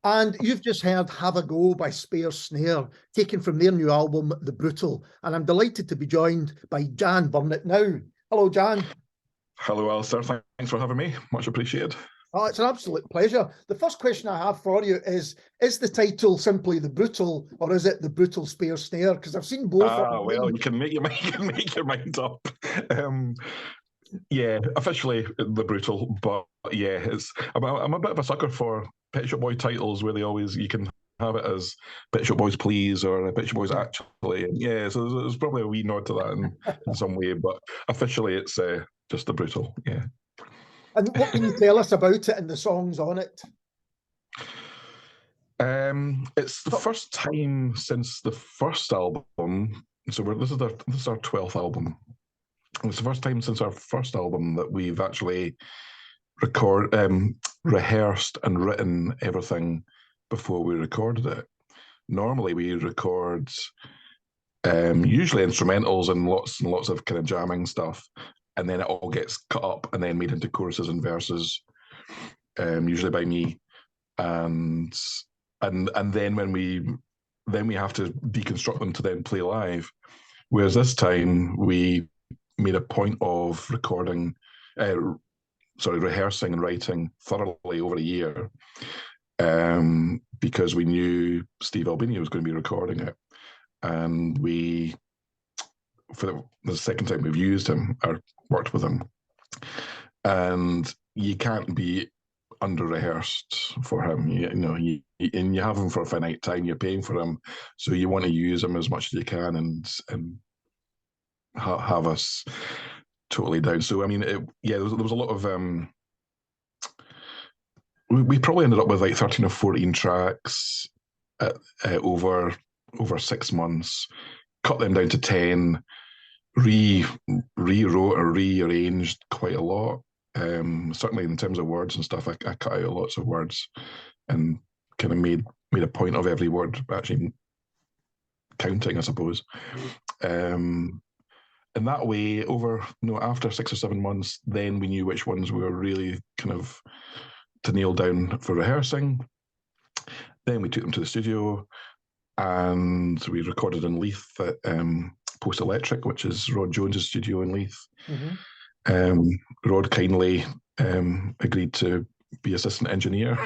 And you've just heard Have a Go by Spare Snare, taken from their new album, The Brutal. And I'm delighted to be joined by Jan Burnett now. Hello, Jan. Hello, Alistair. Thanks for having me. Much appreciated. Oh, it's an absolute pleasure. The first question I have for you is the title simply The Brutal, or is it The Brutal Spare Snare? Because I've seen both. Well, you can make your mind up. Yeah, officially The Brutal, but yeah, I'm a bit of a sucker for Pet Shop Boy titles where you can have it as Pet Shop Boys Please or Pet Shop Boys Actually. And yeah, so there's probably a wee nod to that in some way, but officially it's just The Brutal, yeah. And what can you tell us about it and the songs on it? It's the first time since the first album, so this is our 12th album. It's the first time since our first album that we've actually rehearsed and written everything before we recorded it. Normally we record usually instrumentals and lots of kind of jamming stuff, and then it all gets cut up and then made into choruses and verses, usually by me, and then when we have to deconstruct them to then play live. Whereas this time we made a point of rehearsing and writing thoroughly over a year, because we knew Steve Albini was going to be recording it, and for the second time we've used him or worked with him, and you can't be under rehearsed for him. And you have him for a finite time. You're paying for him, so you want to use him as much as you can and have us totally down. So I mean, there was a lot of we probably ended up with like 13 or 14 tracks over 6 months, cut them down to 10, rewrote or rearranged quite a lot. Certainly in terms of words and stuff, I cut out lots of words and kind of made a point of every word actually counting, I suppose. And that way, after 6 or 7 months, then we knew which ones we were really kind of to nail down for rehearsing. Then we took them to the studio and we recorded in Leith at Post Electric, which is Rod Jones's studio in Leith. Mm-hmm. Rod kindly agreed to be assistant engineer.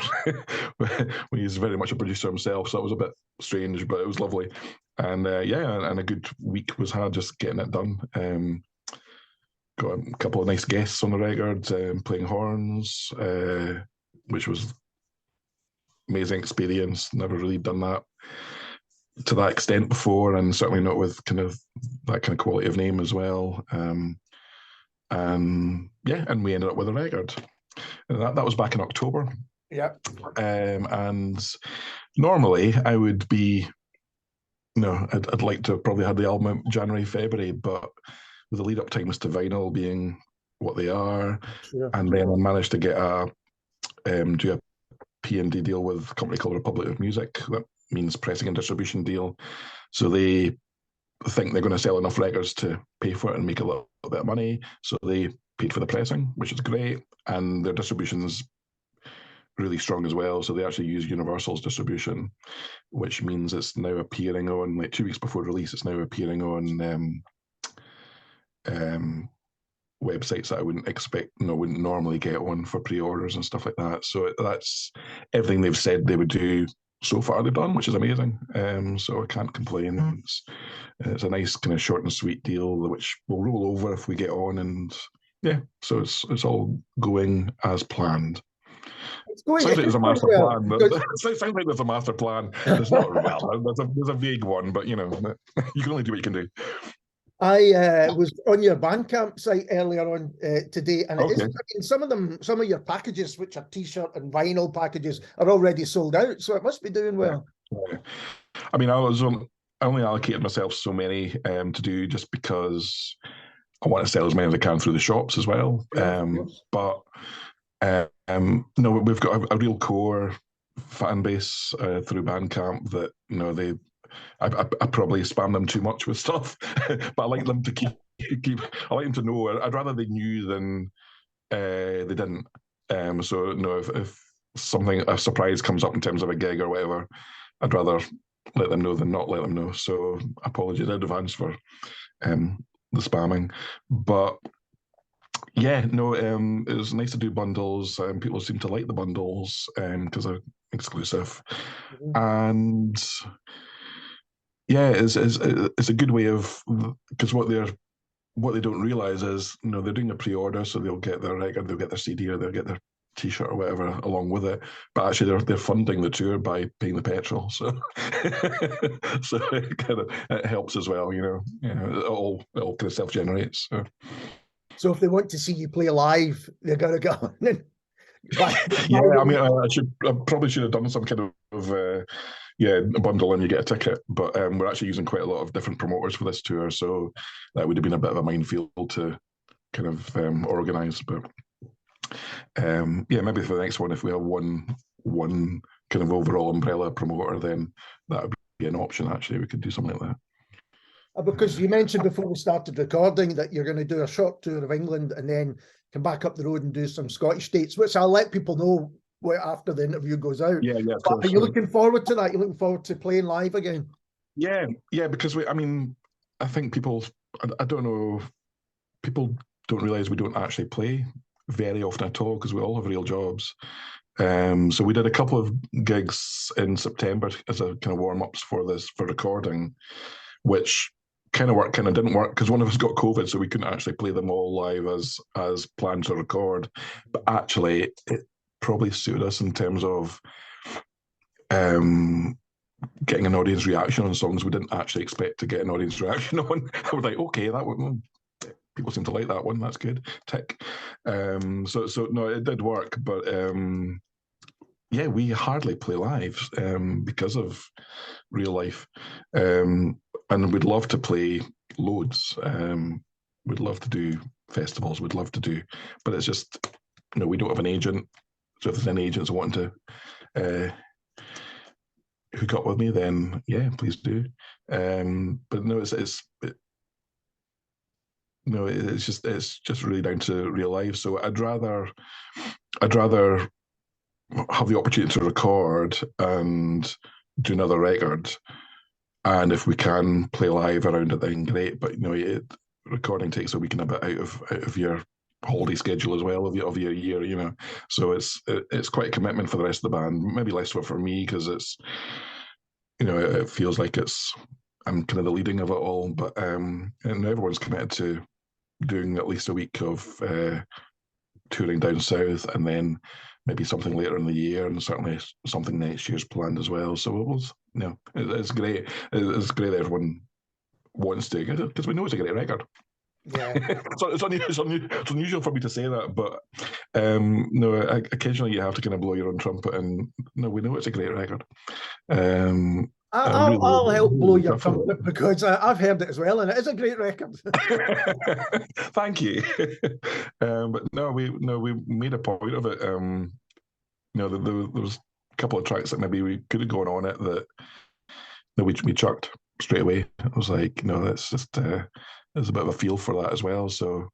He's very much a producer himself, so that was a bit strange, but it was lovely. And and a good week was had just getting it done. Got a couple of nice guests on the record, playing horns, which was amazing experience. Never really done that to that extent before, and certainly not with kind of that kind of quality of name as well. And we ended up with a record. And that was back in October. Yeah. And normally I would be, I'd like to have probably had the album out January, February, but with the lead-up times to vinyl being what they are, sure. And then I managed to get do a P&D deal with a company called Republic of Music. That means pressing and distribution deal. So they think they're going to sell enough records to pay for it and make a little bit of money. So they paid for the pressing, which is great. And their distribution's really strong as well. So they actually use Universal's distribution, which means it's now appearing on, like 2 weeks before release, it's now appearing on websites that I wouldn't normally get on for pre-orders and stuff like that. So that's everything they've said they would do so far they've done, which is amazing. So I can't complain. It's a nice kind of short and sweet deal, which will roll over if we get on, and so it's all going as planned. Sounds like there's a master plan. Sounds like there's a master plan. There's not there's a vague one, but you can only do what you can do. I was on your Bandcamp site earlier on today, and it is, some of your packages, which are t-shirt and vinyl packages, are already sold out, so it must be doing well. Yeah. I mean, I only allocated myself so many to do, just because I want to sell as many as I can through the shops as well. But we've got a real core fan base through Bandcamp that I probably spam them too much with stuff, but I like them to keep. I like them to know. I'd rather they knew than they didn't. So no, if a surprise comes up in terms of a gig or whatever, I'd rather let them know than not let them know. So apologies in advance for the spamming. But yeah, no, it was nice to do bundles. People seem to like the bundles because they're exclusive. Mm-hmm. And yeah, it's a good way of, because what they don't realize is, they're doing a pre-order, so they'll get their record, they'll get their CD, or they'll get their T-shirt or whatever along with it. But actually, they're funding the tour by paying the petrol, so so it helps as well. It all kind of self-generates. So if they want to see you play live, they're gonna go. Yeah, I mean, I probably should have done some kind of a bundle and you get a ticket. But we're actually using quite a lot of different promoters for this tour, so that would have been a bit of a minefield to kind of organise. But maybe for the next one, if we have one kind of overall umbrella promoter, then that would be an option. Actually, we could do something like that. Because you mentioned before we started recording that you're going to do a short tour of England and then come back up the road and do some Scottish dates, which I'll let people know after the interview goes out. Yeah. Are you looking forward to that? You're looking forward to playing live again? Yeah, because I think people, I don't know, people don't realise we don't actually play very often at all because we all have real jobs. So we did a couple of gigs in September as a kind of warm-ups for recording, which kind of worked, kind of didn't work because one of us got COVID, so we couldn't actually play them all live as planned to record. But actually, it probably suited us in terms of getting an audience reaction on songs we didn't actually expect to get an audience reaction on. I was like, okay, that one, people seem to like that one. That's good. Tick. So no, it did work, but we hardly play live because of real life. And we'd love to play loads. We'd love to do festivals. We'd love to do, but it's just, we don't have an agent. So if there's any agents wanting to hook up with me, then yeah, please do. But no, it's just really down to real life. So I'd rather have the opportunity to record and do another record. And if we can play live around it, then great. But recording takes a week and a bit out of your holiday schedule as well of your year. So it's quite a commitment for the rest of the band. Maybe less for me because it's it feels like I'm kind of the leading of it all. But and everyone's committed to doing at least a week of touring down south, and then maybe something later in the year, and certainly something next year's planned as well. So it's great. It's great that everyone wants to, because we know it's a great record. Yeah, it's unusual for me to say that, but occasionally you have to kind of blow your own trumpet, and we know it's a great record. I'll help blow your trumpet because I've heard it as well, and it is a great record. Thank you. But we made a point of it. There was a couple of tracks that maybe we could have gone on it that we chucked straight away. It was like, that's just there's a bit of a feel for that as well. So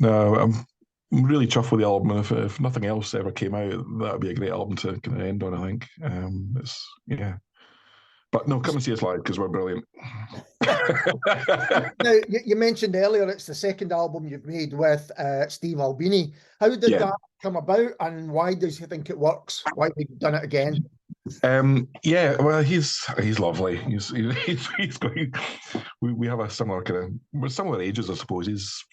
I'm really chuffed with the album, and if nothing else ever came out, that would be a great album to kind of end on, I think. But no, come and see us live because we're brilliant. Now, you mentioned earlier it's the second album you've made with Steve Albini. How did that come about, and why does he think it works? Why have you done it again? Well, he's lovely. He's going. We have a similar we're similar ages, I suppose. He's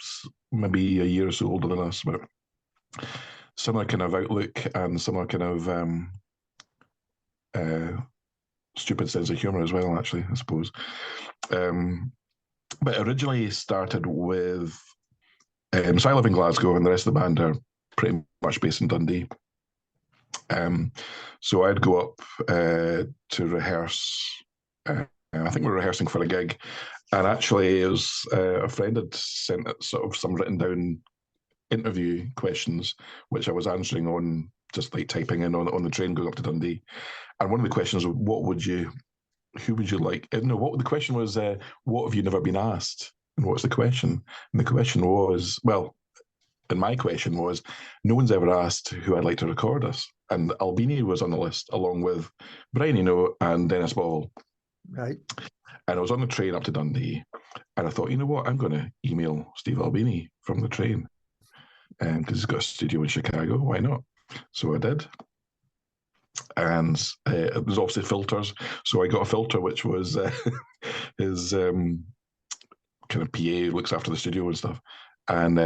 maybe a year or so older than us, but similar kind of outlook and similar kind of stupid sense of humour as well, actually, I suppose. But originally started with so I live in Glasgow, and the rest of the band are pretty much based in Dundee. So I'd go up to rehearse. I think we were rehearsing for a gig, and actually it was a friend had sent sort of some written down interview questions, which I was answering on just like typing in on the train going up to Dundee. And one of the questions was, who would you like? No, the question was, what have you never been asked? And what's the question? And the question was, and my question was, no one's ever asked who I'd like to record us. and Albini was on the list along with Brian Eno and Dennis Ball. Right. And I was on the train up to Dundee, and I thought, you know what, I'm going to email Steve Albini from the train, because he's got a studio in Chicago. Why not? So I did. And it was obviously filters. So I got a filter, which was his kind of PA looks after the studio and stuff. And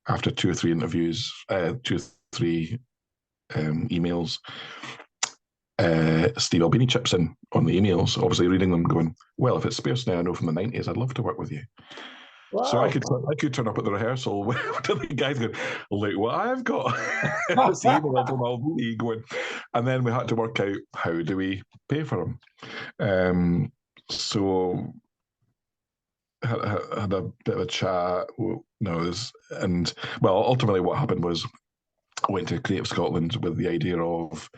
after 2 or 3 interviews, 2 or 3 emails, Steve Albini chips in on the emails, obviously reading them, going, well, if it's Spare Snare I know from the 90s, I'd love to work with you. Wow. So I could turn up at the rehearsal with the guys going, look what I've got. This email from Albini going, and then we had to work out, how do we pay for him? So had a bit of a chat. And ultimately what happened was I went to Creative Scotland with the idea of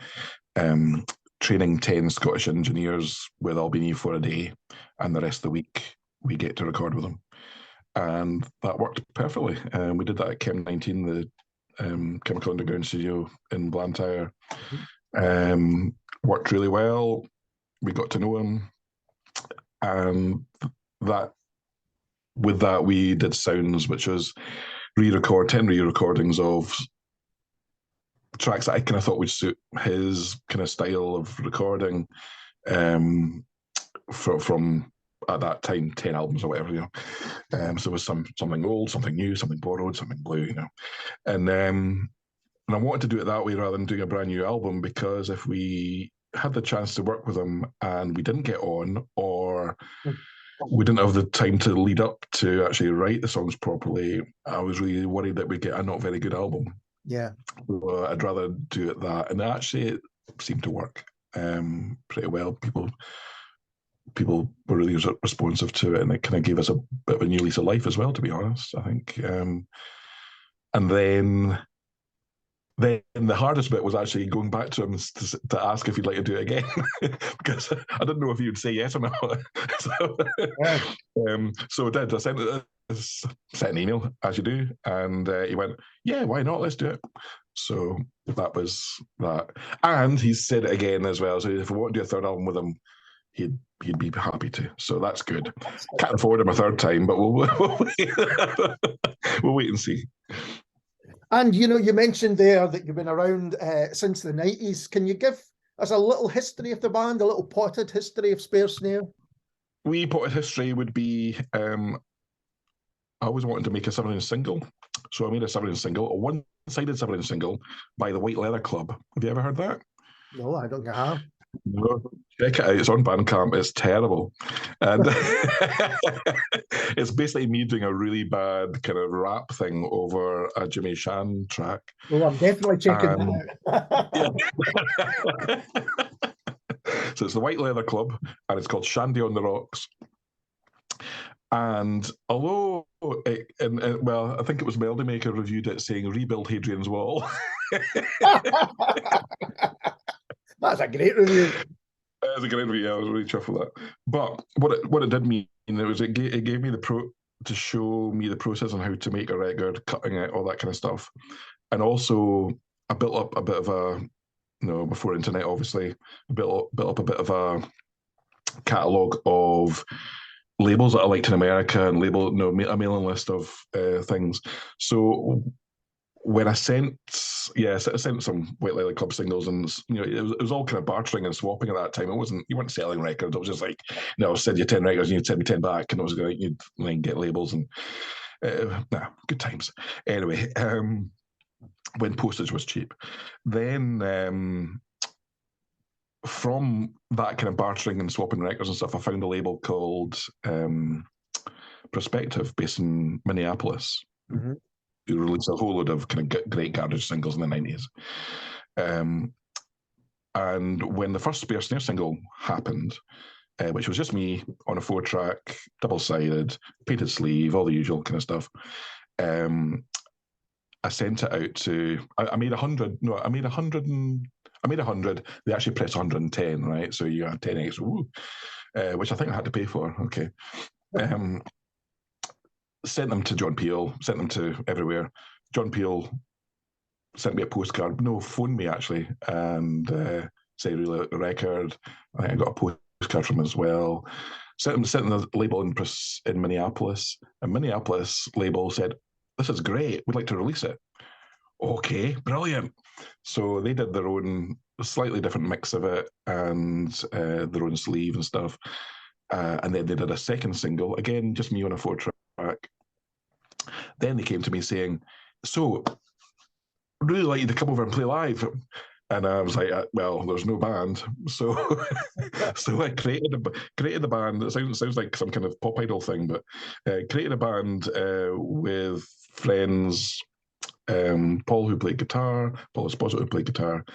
training 10 Scottish engineers with Albini for a day, and the rest of the week we get to record with them. And that worked perfectly. We did that at Chem19, the Chemical Underground studio in Blantyre. Worked really well. We got to know him. And with that, we did Sounds, which was 10 re-recordings of tracks that I kind of thought would suit his kind of style of recording, from at that time 10 albums or whatever, you know. So it was something old, something new, something borrowed, something blue, you know. And I wanted to do it that way rather than doing a brand new album, because if we had the chance to work with him and we didn't get on, or we didn't have the time to lead up to actually write the songs properly, I was really worried that we'd get a not very good album. Yeah. So I'd rather do it that. And actually it seemed to work pretty well. People were really responsive to it, and it kind of gave us a bit of a new lease of life as well, to be honest, I think. And then the hardest bit was actually going back to him to ask if he'd like to do it again, because I didn't know if he would say yes or no. So I did. I sent an email, as you do, and he went, yeah, why not? Let's do it. So that was that. And he said it again as well. So if we want to do a third album with him, he'd be happy to. So that's good. Can't afford him a third time, but we'll wait and see. And, you know, you mentioned there that you've been around since the 90s. Can you give us a little history of the band, a little potted history of Spare Snare? Wee potted history would be, I always wanted to make a 7-inch single. So I made a 7-inch single, a one-sided 7-inch single by the White Leather Club. Have you ever heard that? No, I don't think I have. No, check it out. It's on Bandcamp. It's terrible. And it's basically me doing a really bad kind of rap thing over a Jimmy Shan track. Well, I'm definitely checking that out. So it's the White Leather Club, and it's called Shandy on the Rocks. And although, I think it was Melody Maker reviewed it saying, rebuild Hadrian's Wall. That's a great review. It's a great review. I was really chuffed with that. But what it did mean, it gave me to show me the process on how to make a record, cutting it, all that kind of stuff. And also, I built up a bit of a, before internet, obviously, built up a bit of a catalogue of labels that I liked in America, and a mailing list of things. So when I sent some White Leather Club singles, and it was all kind of bartering and swapping at that time. You weren't selling records. It was just like, I'll send you 10 records and you'd send me 10 back, and you'd get labels, and good times. Anyway, when postage was cheap, then from that kind of bartering and swapping records and stuff, I found a label called Perspective, based in Minneapolis. Mm-hmm. Who released a whole load of kind of great garage singles in the 90s. And when the first Spare Snare single happened, which was just me on a 4-track, double-sided, painted sleeve, all the usual kind of stuff, I sent it out to, I made 100. They actually pressed 110, right? So you had 10 extra, which I think I had to pay for. Okay. Sent them to John Peel, sent them to everywhere. John Peel sent me a postcard. No, phoned me actually, and said really like the record. I think I got a postcard from him as well. Sent the label in Minneapolis, and Minneapolis label said, "This is great. We'd like to release it." Okay, brilliant. So they did their own slightly different mix of it and their own sleeve and stuff. And then they did a second single, again, just me on a 4-track. Then they came to me saying, "So, I'd really like you to come over and play live." And I was like, "Well, there's no band." So so I created the band. It sounds like some kind of pop idol thing, but created a band with friends, Paul, who played guitar, Paul Esposito, who played guitar,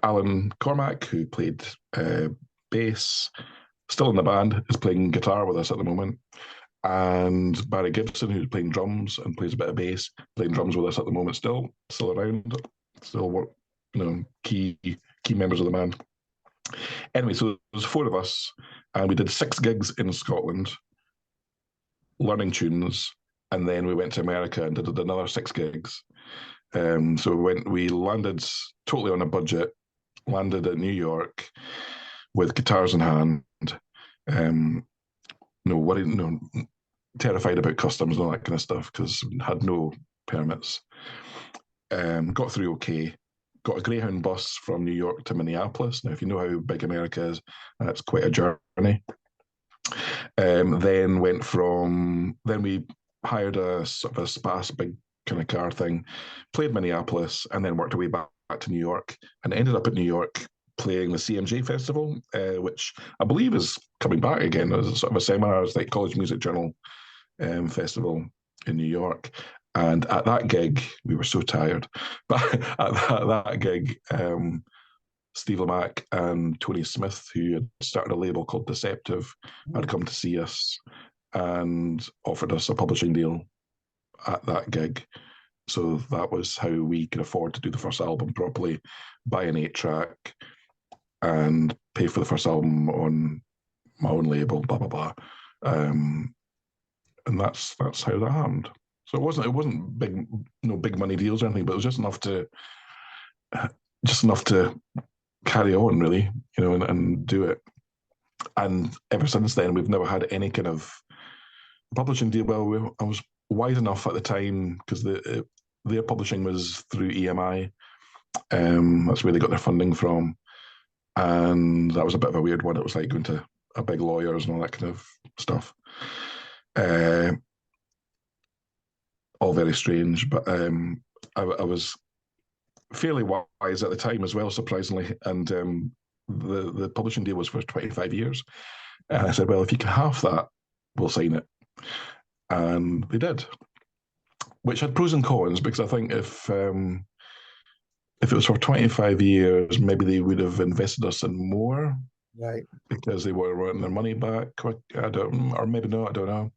Alan Cormack, who played bass, still in the band, is playing guitar with us at the moment, and Barry Gibson, who's playing drums and plays a bit of bass, playing drums with us at the moment, still around, still work, key members of the band. Anyway, so there was 4 of us, and we did 6 gigs in Scotland, learning tunes, and then we went to America and did another 6 gigs. So we landed totally on a budget, landed at New York with guitars in hand, terrified about customs and all that kind of stuff because we had no permits. Got through okay. Got a Greyhound bus from New York to Minneapolis. Now, if you know how big America is, that's quite a journey. Then we hired a sort of a Spas big kind of car thing, played Minneapolis, and then worked our way back to New York, and ended up at New York playing the CMJ Festival, which I believe is coming back again as a sort of a semi-hours like College Music Journal festival in New York. And at that gig, we were so tired, but at that gig, Steve Lamacq and Tony Smith, who had started a label called Deceptive, had come to see us and offered us a publishing deal at that gig. So that was how we could afford to do the first album properly, buy an 8-track and pay for the first album on my own label, blah, blah, blah. And that's how that happened. So it wasn't big, big money deals or anything, but it was just enough to carry on, really, and do it. And ever since then, we've never had any kind of publishing deal. Well, I was wise enough at the time because their publishing was through EMI. That's where they got their funding from, and that was a bit of a weird one. It was like going to a big lawyers and all that kind of stuff. All very strange, but I was fairly wise at the time as well, surprisingly. And the publishing deal was for 25 years. And I said, well, if you can half that, we'll sign it. And they did, which had pros and cons, because I think if it was for 25 years, maybe they would have invested us in more. Right. Because they were wanting their money back, or maybe not, I don't know.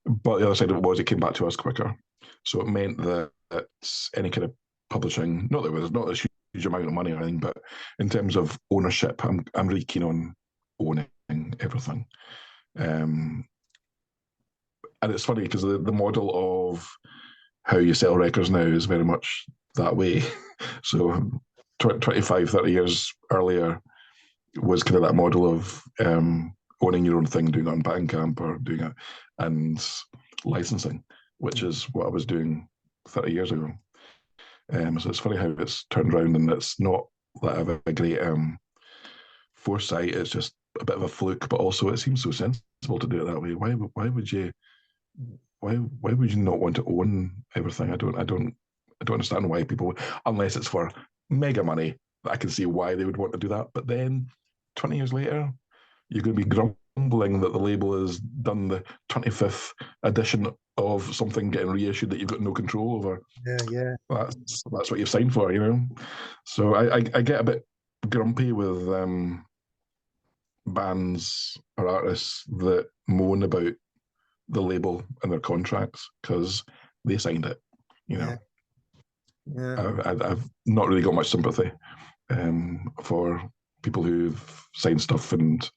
But the other side of it was it came back to us quicker. So it meant that any kind of publishing, not that it was not a huge amount of money or anything, but in terms of ownership, I'm really keen on owning everything. And it's funny because the model of how you sell records now is very much that way. So 25, 30 years earlier was kind of that model of owning your own thing, doing it on Bandcamp or doing it, and licensing, which is what I was doing 30 years ago. So it's funny how it's turned around, and it's not that I have a great foresight. It's just a bit of a fluke, but also it seems so sensible to do it that way. Why would you not want to own everything? I don't understand why people, unless it's for mega money, I can see why they would want to do that. But then 20 years later, you're going to be grumbling that the label has done the 25th edition of something getting reissued that you've got no control over. Yeah. That's what you've signed for, So I get a bit grumpy with bands or artists that moan about the label and their contracts because they signed it, Yeah. I've not really got much sympathy for people who've signed stuff and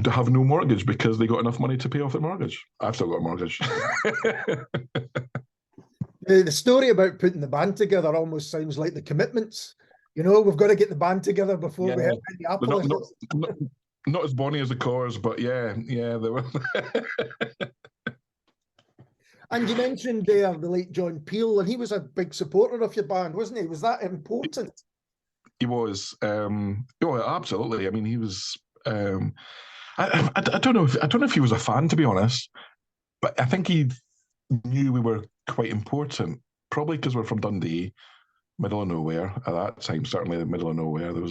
have no mortgage because they got enough money to pay off their mortgage. I've still got a mortgage. The story about putting the band together almost sounds like the Commitments. You know, we've got to get the band together before we hit Minneapolis. Not as bonny as the Corrs, but yeah, they were. And you mentioned there the late John Peel, and he was a big supporter of your band, wasn't he? Was that important? He was. Absolutely. I mean, he was. I don't know if he was a fan, to be honest, but I think he knew we were quite important. Probably because we're from Dundee, middle of nowhere at that time. Certainly, the middle of nowhere. There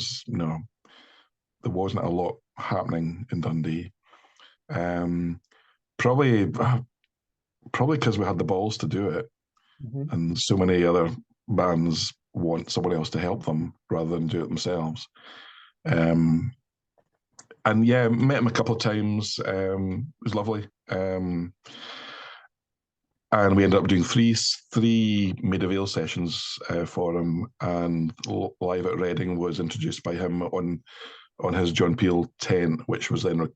wasn't a lot happening in Dundee. Probably because we had the balls to do it, and so many other bands want someone else to help them rather than do it themselves. And yeah, met him a couple of times. It was lovely. And we ended up doing three Maid of Ale sessions for him, and Live at Reading was introduced by him on his John Peel tent, which was then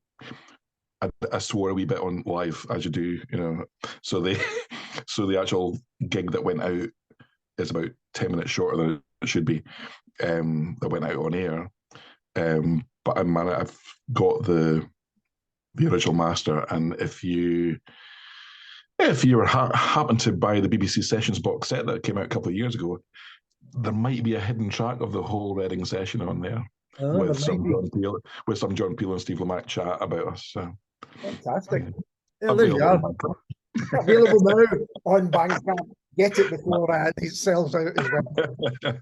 I swore a wee bit on live, as you do, you know. So the actual gig that went out is about 10 minutes shorter than it should be. That went out on air. But I've got the original master, and if you happen to buy the BBC Sessions box set that came out a couple of years ago, there might be a hidden track of the whole Reading session on there with some John Peel and Steve Lamacq chat about us. So. Fantastic. There you are. Available now on Bandcamp. Get it before it sells out as well.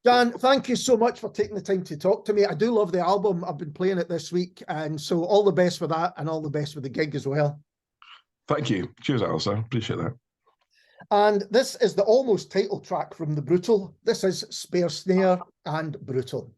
Jan, thank you so much for taking the time to talk to me. I do love the album. I've been playing it this week, and so all the best for that, and all the best with the gig as well. Thank you. Cheers, Alistair. Appreciate that. And this is the almost title track from The Brutal. This is Spare Snare and Brutal.